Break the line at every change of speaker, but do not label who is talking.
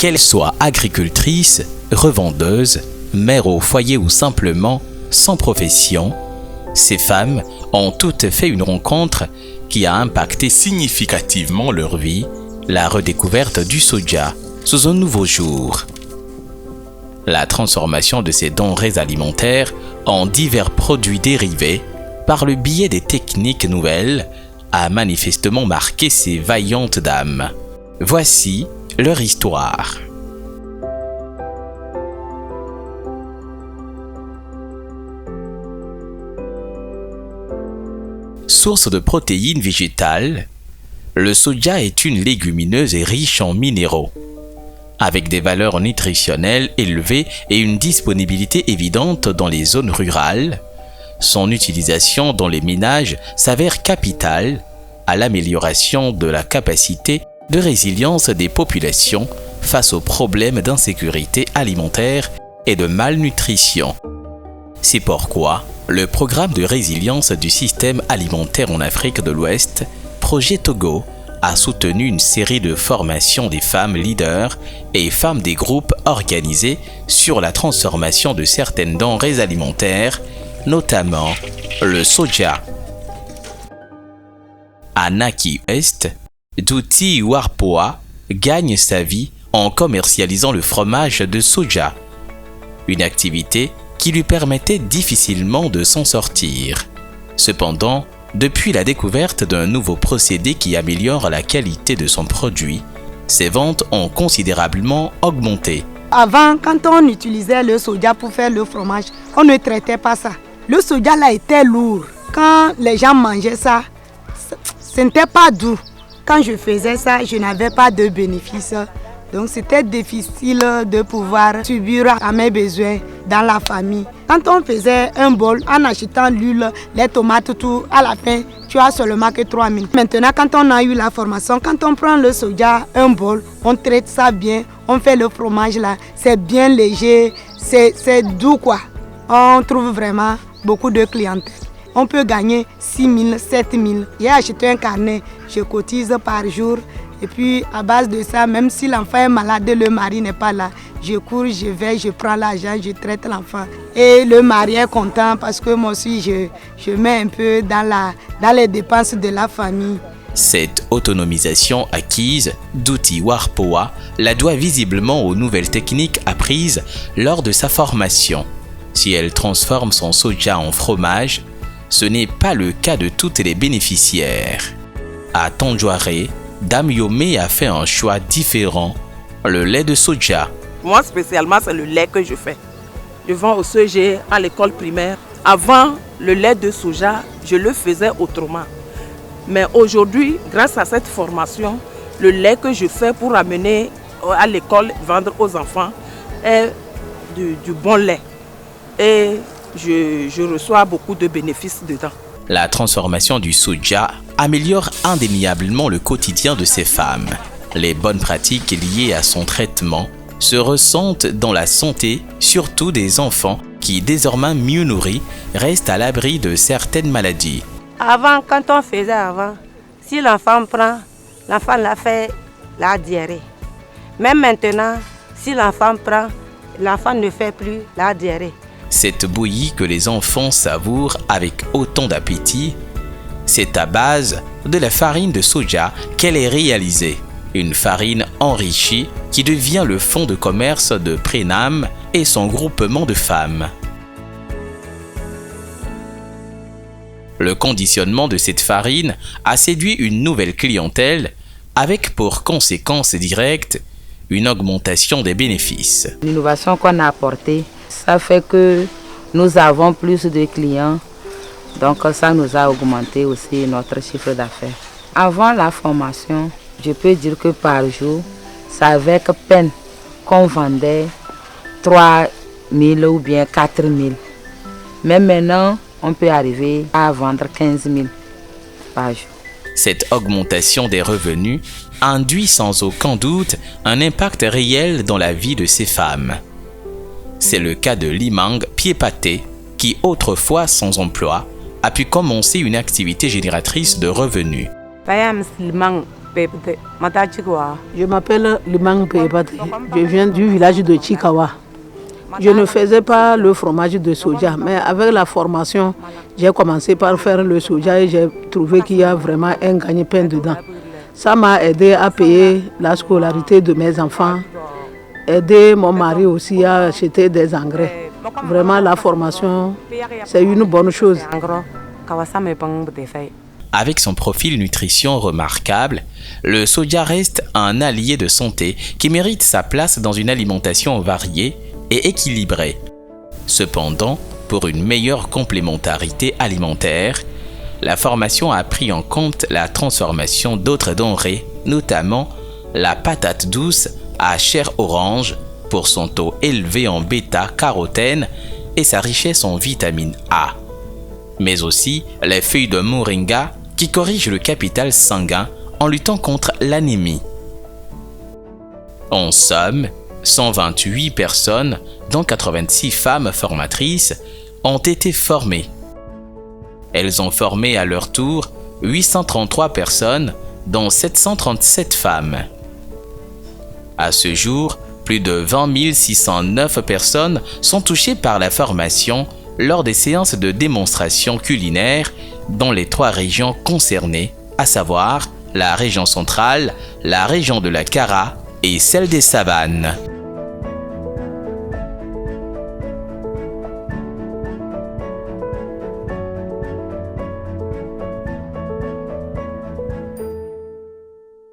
Qu'elles soient agricultrices, revendeuses, mères au foyer ou simplement sans profession, ces femmes ont toutes fait une rencontre qui a impacté significativement leur vie, la redécouverte du soja sous un nouveau jour. La transformation de ces denrées alimentaires en divers produits dérivés par le biais des techniques nouvelles a manifestement marqué ces vaillantes dames. Voici leur histoire. Source de protéines végétales, le soja est une légumineuse et riche en minéraux. Avec des valeurs nutritionnelles élevées et une disponibilité évidente dans les zones rurales, son utilisation dans les ménages s'avère capitale à l'amélioration de la capacité de résilience des populations face aux problèmes d'insécurité alimentaire et de malnutrition. C'est pourquoi le programme de résilience du système alimentaire en Afrique de l'Ouest, Projet Togo, a soutenu une série de formations des femmes leaders et femmes des groupes organisés sur la transformation de certaines denrées alimentaires, notamment le soja. À Naki Est, Douti Warpoa gagne sa vie en commercialisant le fromage de soja, une activité qui lui permettait difficilement de s'en sortir. Cependant, depuis la découverte d'un nouveau procédé qui améliore la qualité de son produit, ses ventes ont considérablement augmenté.
Avant, quand on utilisait le soja pour faire le fromage, on ne traitait pas ça. Le soja là était lourd. Quand les gens mangeaient ça, ce n'était pas doux. Quand je faisais ça, je n'avais pas de bénéfice. Donc c'était difficile de pouvoir subir à mes besoins dans la famille. Quand on faisait un bol en achetant l'huile, les tomates, tout, à la fin, tu as seulement que 3 000. Maintenant, quand on a eu la formation, quand on prend le soja, un bol, on traite ça bien, on fait le fromage là, c'est bien léger, c'est doux quoi. On trouve vraiment beaucoup de clientèle. On peut gagner 6 000, 7 000. J'ai acheté un carnet, je cotise par jour. Et puis, à base de ça, même si l'enfant est malade, le mari n'est pas là, je cours, je vais, je prends l'argent, je traite l'enfant. Et le mari est content parce que moi aussi, je mets un peu dans les dépenses de la famille.
Cette autonomisation acquise, Douti Warpoa la doit visiblement aux nouvelles techniques apprises lors de sa formation. Si elle transforme son soja en fromage, ce n'est pas le cas de toutes les bénéficiaires. À Tonjoiré, Dame Yomé a fait un choix différent, le lait de soja.
Moi spécialement, c'est le lait que je fais. Je vends au CG à l'école primaire. Avant, le lait de soja, je le faisais autrement. Mais aujourd'hui, grâce à cette formation, le lait que je fais pour amener à l'école, vendre aux enfants, est du bon lait. Et je reçois beaucoup de bénéfices dedans.
La transformation du soja améliore indéniablement le quotidien de ces femmes. Les bonnes pratiques liées à son traitement se ressentent dans la santé, surtout des enfants qui, désormais mieux nourris, restent à l'abri de certaines maladies.
Avant, quand on faisait avant, si l'enfant prend, l'enfant l'a fait la diarrhée. Même maintenant, si l'enfant prend, l'enfant ne fait plus la diarrhée.
Cette bouillie que les enfants savourent avec autant d'appétit, c'est à base de la farine de soja qu'elle est réalisée. Une farine enrichie qui devient le fonds de commerce de Prénam et son groupement de femmes. Le conditionnement de cette farine a séduit une nouvelle clientèle avec pour conséquence directe une augmentation des bénéfices.
L'innovation qu'on a apportée, ça fait que nous avons plus de clients, donc ça nous a augmenté aussi notre chiffre d'affaires. Avant la formation, je peux dire que par jour, c'est avec peine qu'on vendait 3 000 ou bien 4 000. Mais maintenant, on peut arriver à vendre 15 000 par jour.
Cette augmentation des revenus induit sans aucun doute un impact réel dans la vie de ces femmes. C'est le cas de Limang Piepate, qui autrefois sans emploi, a pu commencer une activité génératrice de revenus.
Je m'appelle Limang Pebate. Je viens du village de Chikawa. Je ne faisais pas le fromage de soja, mais avec la formation, j'ai commencé par faire le soja et j'ai trouvé qu'il y a vraiment un gagne-pain dedans. Ça m'a aidé à payer la scolarité de mes enfants, aider mon mari aussi à acheter des engrais. Vraiment, la formation, c'est une bonne chose.
Avec son profil nutrition remarquable, le soja reste un allié de santé qui mérite sa place dans une alimentation variée et équilibrée. Cependant, pour une meilleure complémentarité alimentaire, la formation a pris en compte la transformation d'autres denrées, notamment la patate douce à chair orange pour son taux élevé en bêta-carotène et sa richesse en vitamine A, mais aussi les feuilles de moringa qui corrigent le capital sanguin en luttant contre l'anémie. En somme, 128 personnes, dont 86 femmes formatrices, ont été formées. Elles ont formé à leur tour 833 personnes, dont 737 femmes. À ce jour, plus de 20 609 personnes sont touchées par la formation lors des séances de démonstration culinaire dans les 3 régions concernées, à savoir la région centrale, la région de la Kara et celle des savanes.